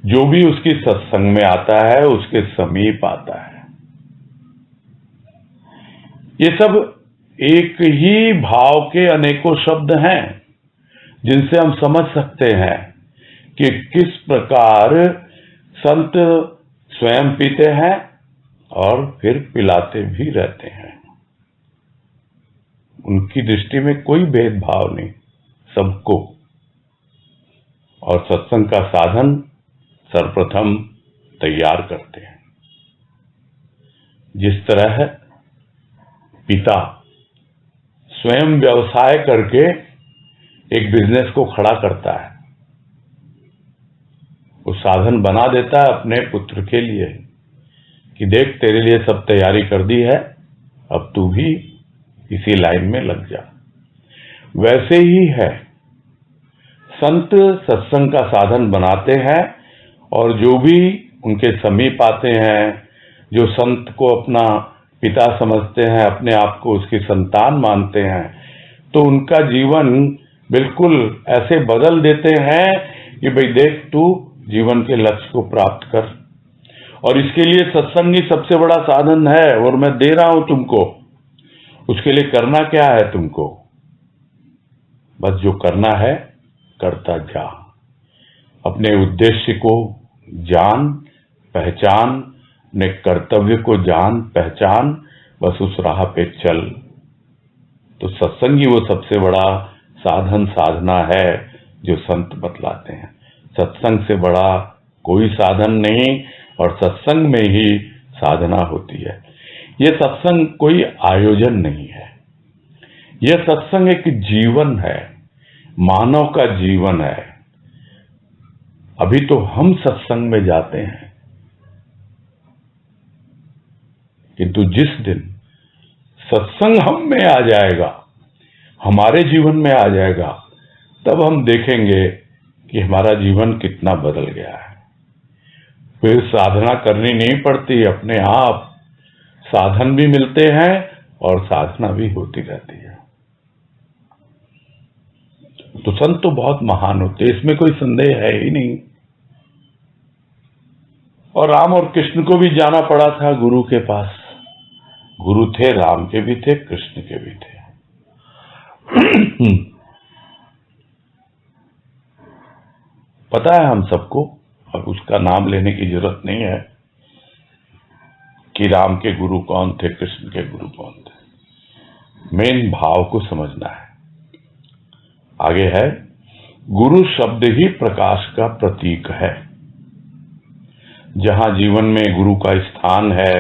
S1: जो भी उसकी सत्संग में आता है, उसके समीप आता है। ये सब एक ही भाव के अनेकों शब्द हैं जिनसे हम समझ सकते हैं कि किस प्रकार संत स्वयं पीते हैं और फिर पिलाते भी रहते हैं। उनकी दृष्टि में कोई भेदभाव नहीं, सबको। और सत्संग का साधन सर्वप्रथम तैयार करते हैं। जिस तरह पिता स्वयं व्यवसाय करके एक बिजनेस को खड़ा करता है, वो साधन बना देता है अपने पुत्र के लिए कि देख तेरे लिए सब तैयारी कर दी है, अब तू भी इसी लाइन में लग जा। वैसे ही है, संत सत्संग का साधन बनाते हैं और जो भी उनके समीप आते हैं, जो संत को अपना पिता समझते हैं, अपने आप को उसकी संतान मानते हैं, तो उनका जीवन बिल्कुल ऐसे बदल देते हैं कि भाई देख तू जीवन के लक्ष्य को प्राप्त कर, और इसके लिए सत्संग ही सबसे बड़ा साधन है और मैं दे रहा हूं तुमको। उसके लिए करना क्या है तुमको? बस जो करना है करता जा, अपने उद्देश्य को जान पहचान, अपने कर्तव्य को जान पहचान, बस उस राह पे चल। तो सत्संग ही वो सबसे बड़ा साधन साधना है जो संत बतलाते हैं। सत्संग से बड़ा कोई साधन नहीं, और सत्संग में ही साधना होती है। ये सत्संग कोई आयोजन नहीं है, यह सत्संग एक जीवन है, मानव का जीवन है। अभी तो हम सत्संग में जाते हैं, किंतु जिस दिन सत्संग हम में आ जाएगा, हमारे जीवन में आ जाएगा, तब हम देखेंगे कि हमारा जीवन कितना बदल गया है। फिर साधना करनी नहीं पड़ती, अपने आप साधन भी मिलते हैं और साधना भी होती रहती है। तो संत तो बहुत महान होते, इसमें कोई संदेह है ही नहीं। और राम और कृष्ण को भी जाना पड़ा था गुरु के पास। गुरु थे, राम के भी थे, कृष्ण के भी थे। पता है हम सबको, और उसका नाम लेने की जरूरत नहीं है कि राम के गुरु कौन थे, कृष्ण के गुरु कौन थे। मेन भाव को समझना है। आगे है, गुरु शब्द ही प्रकाश का प्रतीक है। जहां जीवन में गुरु का स्थान है,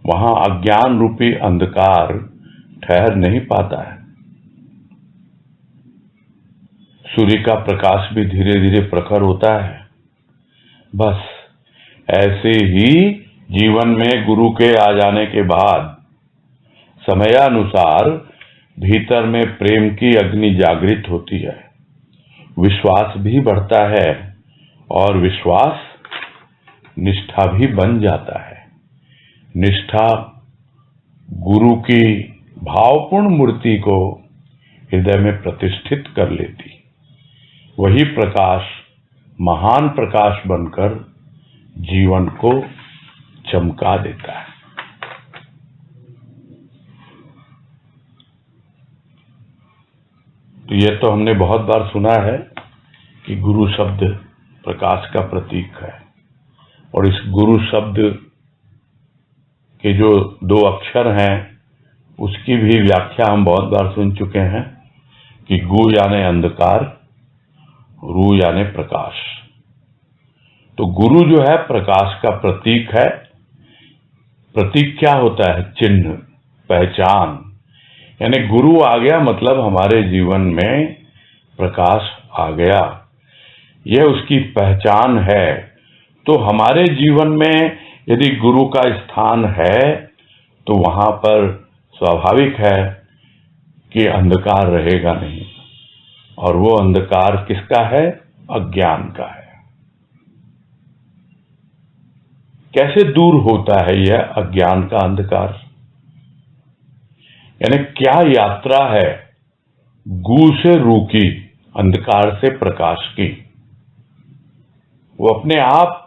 S1: वहां अज्ञान रूपी अंधकार ठहर नहीं पाता है। सूर्य का प्रकाश भी धीरे धीरे प्रखर होता है। बस ऐसे ही जीवन में गुरु के आ जाने के बाद समयानुसार भीतर में प्रेम की अग्नि जागृत होती है, विश्वास भी बढ़ता है और विश्वास निष्ठा भी बन जाता है। निष्ठा गुरु की भावपूर्ण मूर्ति को हृदय में प्रतिष्ठित कर लेती। वही प्रकाश महान प्रकाश बनकर जीवन को चमका देता है। तो यह तो हमने बहुत बार सुना है कि गुरु शब्द प्रकाश का प्रतीक है, और इस गुरु शब्द के जो 2 अक्षर हैं उसकी भी व्याख्या हम बहुत बार सुन चुके हैं कि गु यानी अंधकार, रू यानी प्रकाश। तो गुरु जो है प्रकाश का प्रतीक है। प्रतीक क्या होता है? चिन्ह, पहचान। यानी गुरु आ गया मतलब हमारे जीवन में प्रकाश आ गया, यह उसकी पहचान है। तो हमारे जीवन में यदि गुरु का स्थान है तो वहां पर स्वाभाविक है कि अंधकार रहेगा नहीं। और वो अंधकार किसका है? अज्ञान का है। कैसे दूर होता है यह अज्ञान का अंधकार? यानी क्या यात्रा है गु से रू की, अंधकार से प्रकाश की? वो अपने आप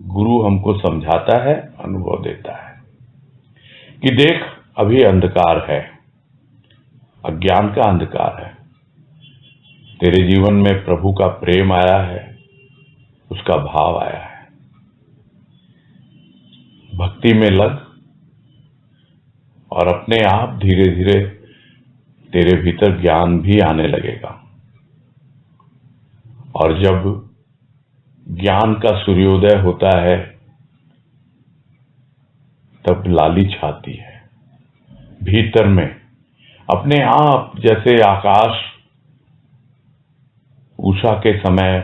S1: गुरु हमको समझाता है, अनुभव देता है कि देख अभी अंधकार है, अज्ञान का अंधकार है। तेरे जीवन में प्रभु का प्रेम आया है, उसका भाव आया है। भक्ति में लग और अपने आप धीरे धीरे तेरे भीतर ज्ञान भी आने लगेगा। और जब ज्ञान का सूर्योदय होता है तब लाली छाती है भीतर में, अपने आप। जैसे आकाश उषा के समय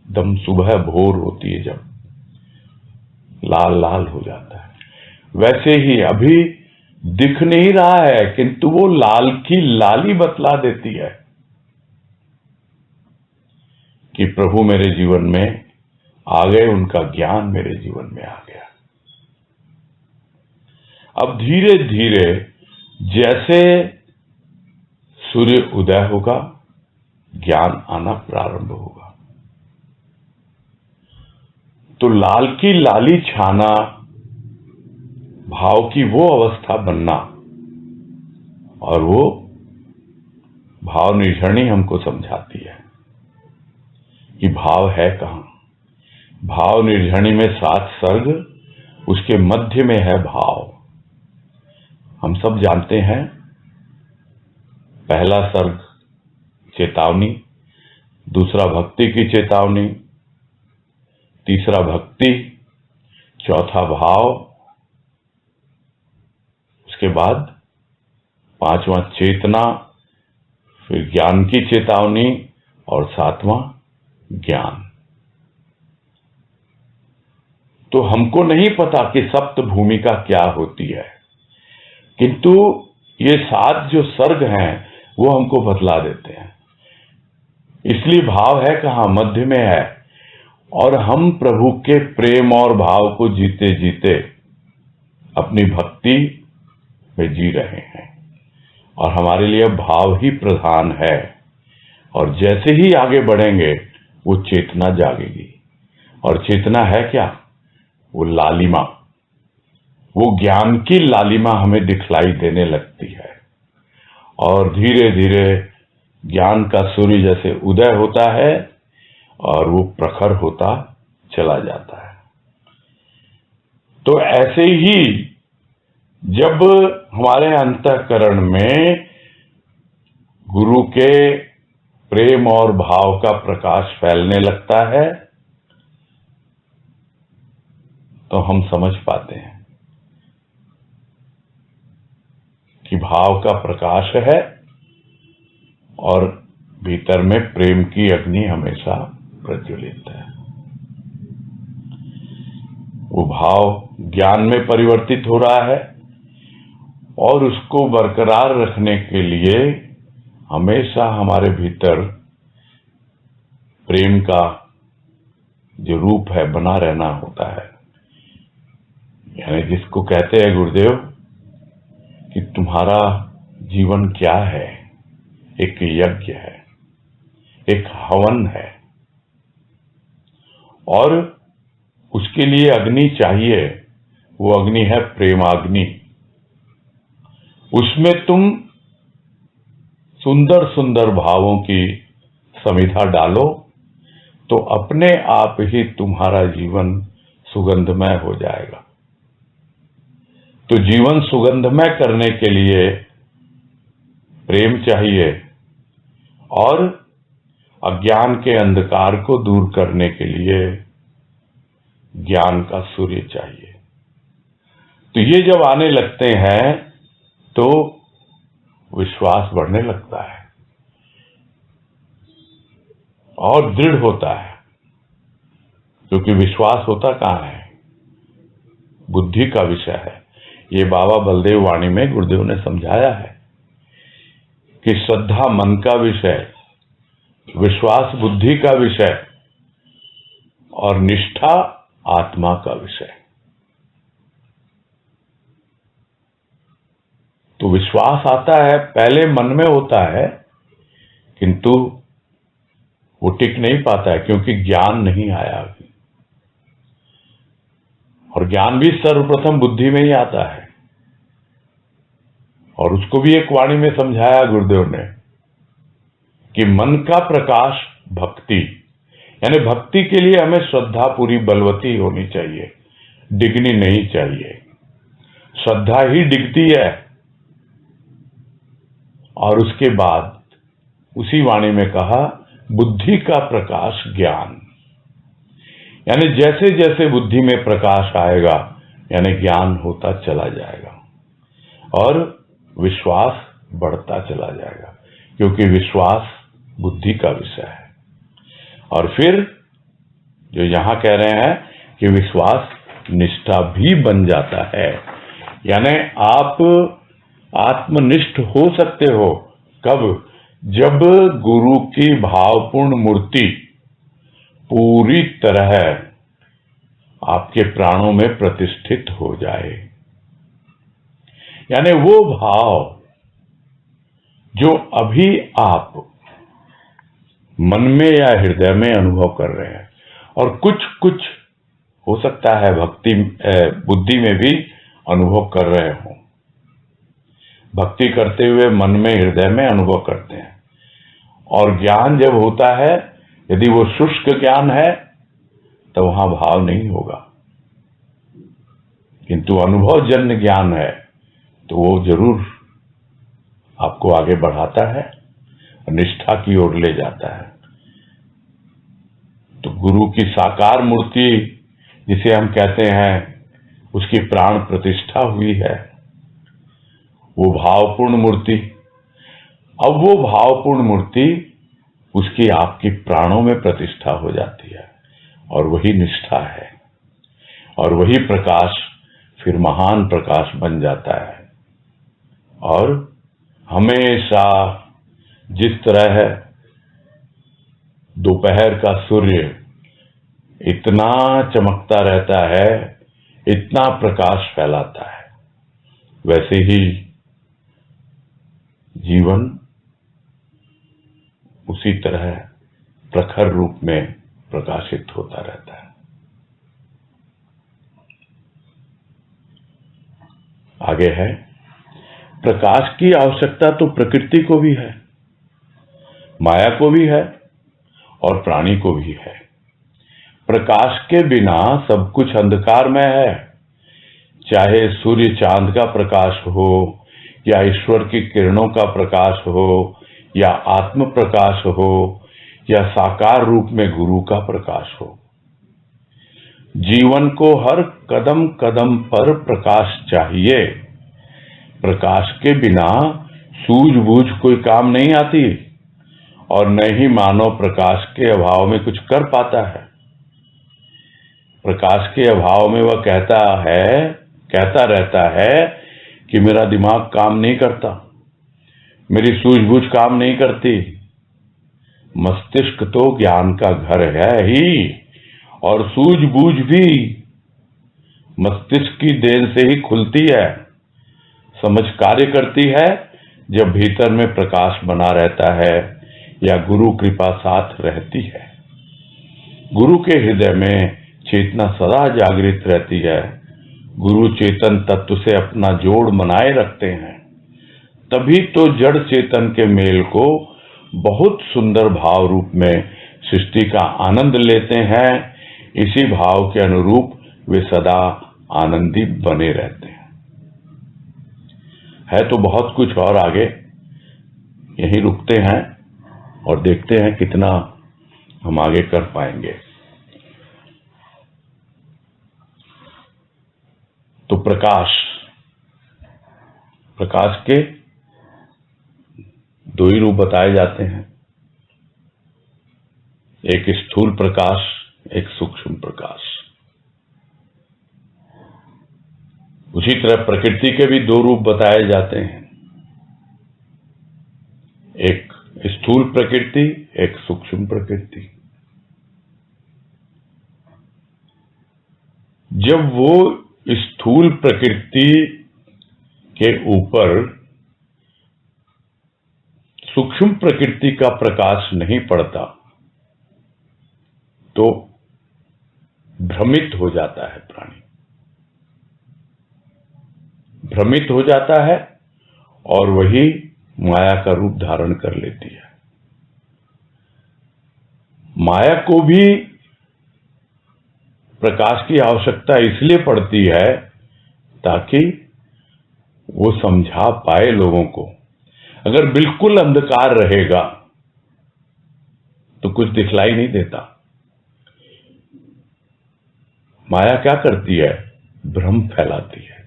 S1: दम सुबह भोर होती है जब लाल लाल हो जाता है, वैसे ही अभी दिख नहीं रहा है किंतु वो लाल की लाली बतला देती है कि प्रभु मेरे जीवन में आ गए, उनका ज्ञान मेरे जीवन में आ गया। अब धीरे धीरे जैसे सूर्य उदय होगा, ज्ञान आना प्रारंभ होगा। तो लाल की लाली छाना, भाव की वो अवस्था बनना, और वो भाव निर्झरणी हमको समझाती है कि भाव है कहां। भाव निर्झरणी में 7 सर्ग, उसके मध्य में है भाव। हम सब जानते हैं, पहला सर्ग चेतावनी, दूसरा भक्ति की चेतावनी, तीसरा भक्ति, चौथा भाव, उसके बाद 5वां चेतना, फिर ज्ञान की चेतावनी और 7वां ज्ञान। तो हमको नहीं पता कि सप्त भूमिका क्या होती है, किंतु ये 7 जो सर्ग हैं वो हमको बतला देते हैं। इसलिए भाव है कहां? मध्य में है। और हम प्रभु के प्रेम और भाव को जीते जीते अपनी भक्ति में जी रहे हैं, और हमारे लिए भाव ही प्रधान है। और जैसे ही आगे बढ़ेंगे वो चेतना जागेगी, और चेतना है क्या? वो लालिमा, वो ज्ञान की लालिमा हमें दिखलाई देने लगती है। और धीरे धीरे ज्ञान का सूर्य जैसे उदय होता है और वो प्रखर होता चला जाता है। तो ऐसे ही जब हमारे अंतःकरण में गुरु के प्रेम और भाव का प्रकाश फैलने लगता है तो हम समझ पाते हैं कि भाव का प्रकाश है और भीतर में प्रेम की अग्नि हमेशा प्रज्वलित है। वो भाव ज्ञान में परिवर्तित हो रहा है और उसको बरकरार रखने के लिए हमेशा हमारे भीतर प्रेम का जो रूप है बना रहना होता है। यानी जिसको कहते हैं गुरुदेव कि तुम्हारा जीवन क्या है, एक यज्ञ है, एक हवन है और उसके लिए अग्नि चाहिए। वो अग्नि है प्रेमाग्नि। उसमें तुम सुंदर सुंदर भावों की समिधा डालो तो अपने आप ही तुम्हारा जीवन सुगंधमय हो जाएगा। तो जीवन सुगंधमय करने के लिए प्रेम चाहिए और अज्ञान के अंधकार को दूर करने के लिए ज्ञान का सूर्य चाहिए। तो ये जब आने लगते हैं तो विश्वास बढ़ने लगता है और दृढ़ होता है, क्योंकि विश्वास होता कहां है, बुद्धि का विषय है। ये बाबा बलदेव वाणी में गुरुदेव ने समझाया है कि श्रद्धा मन का विषय, विश्वास बुद्धि का विषय और निष्ठा आत्मा का विषय। तो विश्वास आता है, पहले मन में होता है किंतु वो टिक नहीं पाता है क्योंकि ज्ञान नहीं आया अभी। और ज्ञान भी सर्वप्रथम बुद्धि में ही आता है। और उसको भी एक वाणी में समझाया गुरुदेव ने कि मन का प्रकाश भक्ति, यानी भक्ति के लिए हमें श्रद्धा पूरी बलवती होनी चाहिए, डिगनी नहीं चाहिए। श्रद्धा ही डिगती है। और उसके बाद उसी वाणी में कहा बुद्धि का प्रकाश ज्ञान, यानी जैसे जैसे बुद्धि में प्रकाश आएगा यानी ज्ञान होता चला जाएगा और विश्वास बढ़ता चला जाएगा, क्योंकि विश्वास बुद्धि का विषय है। और फिर जो यहां कह रहे हैं कि विश्वास निष्ठा भी बन जाता है, यानी आप आत्मनिष्ठ हो सकते हो। कब? जब गुरु की भावपूर्ण मूर्ति पूरी तरह आपके प्राणों में प्रतिष्ठित हो जाए। यानी वो भाव जो अभी आप मन में या हृदय में अनुभव कर रहे हैं, और कुछ कुछ हो सकता है भक्ति बुद्धि में भी अनुभव कर रहे हो। भक्ति करते हुए मन में हृदय में अनुभव करते हैं। और ज्ञान जब होता है, यदि वो शुष्क ज्ञान है तो वहां भाव नहीं होगा, किंतु अनुभव जन्य ज्ञान है तो वो जरूर आपको आगे बढ़ाता है और निष्ठा की ओर ले जाता है। तो गुरु की साकार मूर्ति जिसे हम कहते हैं, उसकी प्राण प्रतिष्ठा हुई है, वो भावपूर्ण मूर्ति। अब वो भावपूर्ण मूर्ति उसकी आपकी प्राणों में प्रतिष्ठा हो जाती है और वही निष्ठा है और वही प्रकाश फिर महान प्रकाश बन जाता है। और हमेशा जिस तरह है दोपहर का सूर्य इतना चमकता रहता है, इतना प्रकाश फैलाता है, वैसे ही जीवन उसी तरह प्रखर रूप में प्रकाशित होता रहता है। आगे है, प्रकाश की आवश्यकता तो प्रकृति को भी है, माया को भी है और प्राणी को भी है। प्रकाश के बिना सब कुछ अंधकार में है, चाहे सूर्य चांद का प्रकाश हो, या ईश्वर की किरणों का प्रकाश हो, या आत्म प्रकाश हो, या साकार रूप में गुरु का प्रकाश हो। जीवन को हर कदम कदम पर प्रकाश चाहिए। प्रकाश के बिना सूझबूझ कोई काम नहीं आती, और न ही मानव प्रकाश के अभाव में कुछ कर पाता है। प्रकाश के अभाव में वह कहता रहता है कि मेरा दिमाग काम नहीं करता, मेरी सूझबूझ काम नहीं करती। मस्तिष्क तो ज्ञान का घर है ही, और सूझबूझ भी मस्तिष्क की देन से ही खुलती है। समझ कार्य करती है जब भीतर में प्रकाश बना रहता है, या गुरु कृपा साथ रहती है। गुरु के हृदय में चेतना सदा जागृत रहती है। गुरु चेतन तत्व से अपना जोड़ बनाए रखते हैं। तभी तो जड़ चेतन के मेल को बहुत सुंदर भाव रूप में सृष्टि का आनंद लेते हैं। इसी भाव के अनुरूप वे सदा आनंदी बने रहते हैं। है तो बहुत कुछ और आगे, यहीं रुकते हैं और देखते हैं कितना हम आगे कर पाएंगे। तो प्रकाश के दो ही रूप बताए जाते हैं, एक स्थूल प्रकाश, एक सूक्ष्म प्रकाश। उसी तरह प्रकृति के भी दो रूप बताए जाते हैं, एक स्थूल प्रकृति, एक सूक्ष्म प्रकृति। जब वो स्थूल प्रकृति के ऊपर सूक्ष्म प्रकृति का प्रकाश नहीं पड़ता तो भ्रमित हो जाता है प्राणी, भ्रमित हो जाता है और वही माया का रूप धारण कर लेती है। माया को भी प्रकाश की आवश्यकता इसलिए पड़ती है ताकि वो समझा पाए लोगों को। अगर बिल्कुल अंधकार रहेगा तो कुछ दिखलाई नहीं देता। माया क्या करती है? भ्रम फैलाती है,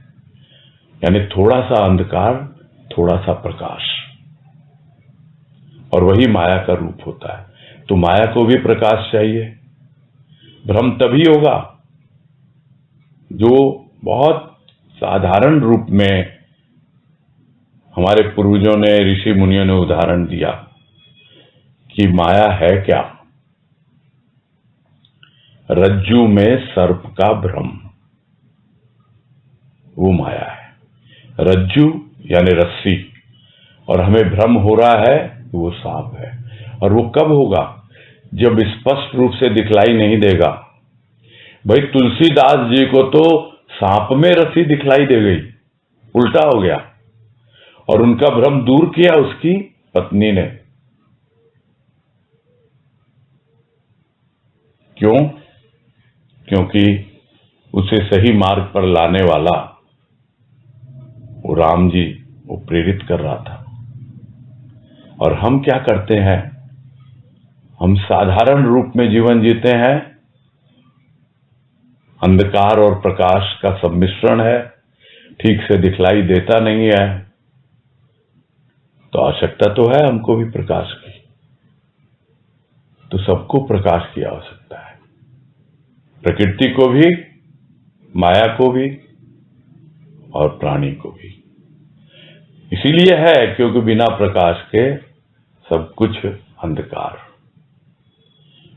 S1: यानी थोड़ा सा अंधकार, थोड़ा सा प्रकाश, और वही माया का रूप होता है। तो माया को भी प्रकाश चाहिए। भ्रम तभी होगा जो बहुत साधारण रूप में हमारे पूर्वजों ने, ऋषि मुनियों ने उदाहरण दिया कि माया है क्या? रज्जू में सर्प का भ्रम, वो माया है। रज्जू यानी रस्सी, और हमें भ्रम हो रहा है कि वो सांप है। और वो कब होगा? जब स्पष्ट रूप से दिखलाई नहीं देगा। भाई तुलसीदास जी को तो सांप में रस्सी दिखलाई दे गई, उल्टा हो गया, और उनका भ्रम दूर किया उसकी पत्नी ने। क्यों? क्योंकि उसे सही मार्ग पर लाने वाला वो राम जी वो प्रेरित कर रहा था। और हम क्या करते हैं? हम साधारण रूप में जीवन जीते हैं, अंधकार और प्रकाश का सम्मिश्रण है, ठीक से दिखलाई देता नहीं है। तो आवश्यकता तो है हमको भी प्रकाश की, तो सबको प्रकाश की आवश्यकता है, प्रकृति को भी, माया को भी और प्राणी को भी। इसीलिए है क्योंकि बिना प्रकाश के सब कुछ अंधकार।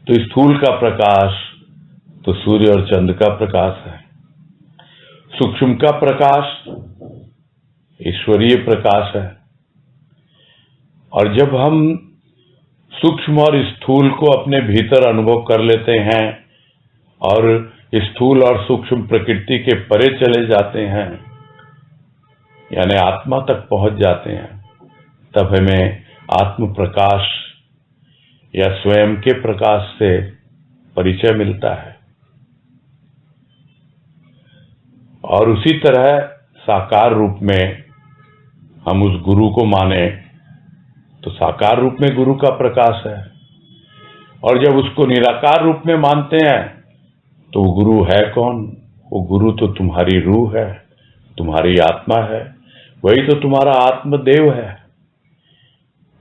S1: तो स्थूल का प्रकाश तो सूर्य और चंद्र का प्रकाश है। सूक्ष्म का प्रकाश ईश्वरीय प्रकाश है। और जब हम सूक्ष्म और स्थूल को अपने भीतर अनुभव कर लेते हैं और स्थूल और सूक्ष्म प्रकृति के परे चले जाते हैं, यानी आत्मा तक पहुंच जाते हैं, तब हमें आत्म प्रकाश या स्वयं के प्रकाश से परिचय मिलता है। और उसी तरह साकार रूप में हम उस गुरु को माने तो साकार रूप में गुरु का प्रकाश है, और जब उसको निराकार रूप में मानते हैं तो वो गुरु है कौन? वो गुरु तो तुम्हारी रूह है, तुम्हारी आत्मा है, वही तो तुम्हारा आत्मदेव है,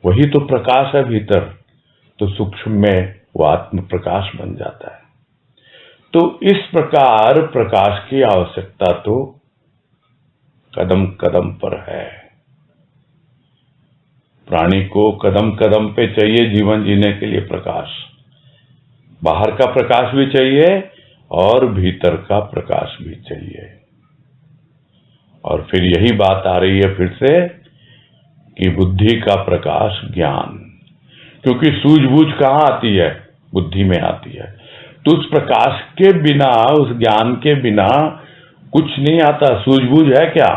S1: वही तो प्रकाश है भीतर। तो सूक्ष्म में वो आत्म प्रकाश बन जाता है। तो इस प्रकार प्रकाश की आवश्यकता तो कदम कदम पर है। प्राणी को कदम कदम पे चाहिए जीवन जीने के लिए प्रकाश, बाहर का प्रकाश भी चाहिए और भीतर का प्रकाश भी चाहिए। और फिर यही बात आ रही है फिर से कि बुद्धि का प्रकाश ज्ञान, क्योंकि सूझबूझ कहाँ आती है? बुद्धि में आती है। तो उस प्रकाश के बिना, उस ज्ञान के बिना कुछ नहीं आता। सूझबूझ है क्या?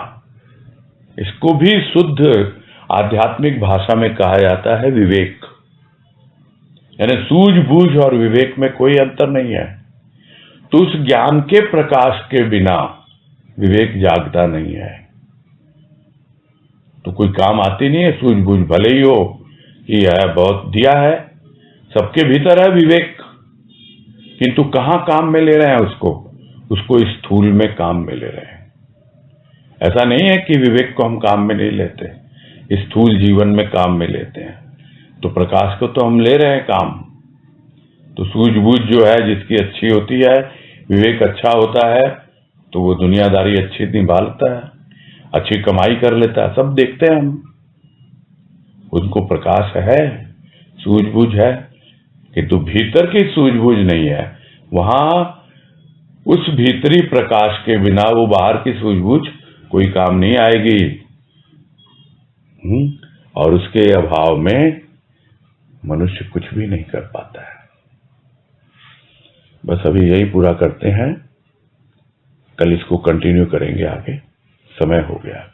S1: इसको भी शुद्ध आध्यात्मिक भाषा में कहा जाता है विवेक। यानी सूझबूझ और विवेक में कोई अंतर नहीं है। तो उस ज्ञान के प्रकाश के बिना विवेक जागता नहीं है, तो कोई काम आती नहीं है सूझबूझ, भले ही हो कि है बहुत दिया है, सबके भीतर है विवेक, किंतु कहाँ काम में ले रहे हैं उसको स्थूल में काम में ले रहे हैं। ऐसा नहीं है कि विवेक को हम काम में नहीं लेते, स्थूल जीवन में काम में लेते हैं। तो प्रकाश को तो हम ले रहे हैं काम। तो सूझबूझ जो है जिसकी अच्छी होती है, विवेक अच्छा होता है, तो वो दुनियादारी अच्छी निभाता है, अच्छी कमाई कर लेता है, सब देखते हैं हम। उनको प्रकाश है, सूझबूझ है, किंतु भीतर की सूझबूझ नहीं है। वहां उस भीतरी प्रकाश के बिना वो बाहर की सूझबूझ कोई काम नहीं आएगी। और उसके अभाव में मनुष्य कुछ भी नहीं कर पाता है। बस अभी यही पूरा करते हैं, कल इसको कंटिन्यू करेंगे आगे। समय हो गया।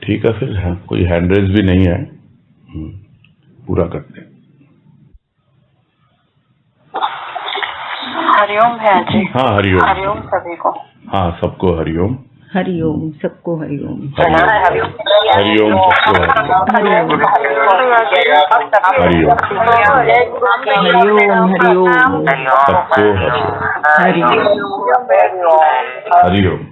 S1: ठीक है, फिर हाँ, कोई हैंड रेज भी नहीं है, पूरा करते हैं।
S2: हरिओम है जी।
S1: हाँ, हरिओम।
S2: हरिओम सभी को।
S1: हाँ, सबको हरिओम।
S3: हरिओम, सबको हरिओम।
S1: हरिओम, हरिओम, सबको हरिओम। हरिओम,
S3: हरिओम, हरिओम,
S1: सबको हरिओम।
S3: हरिओम।
S1: हरिओम।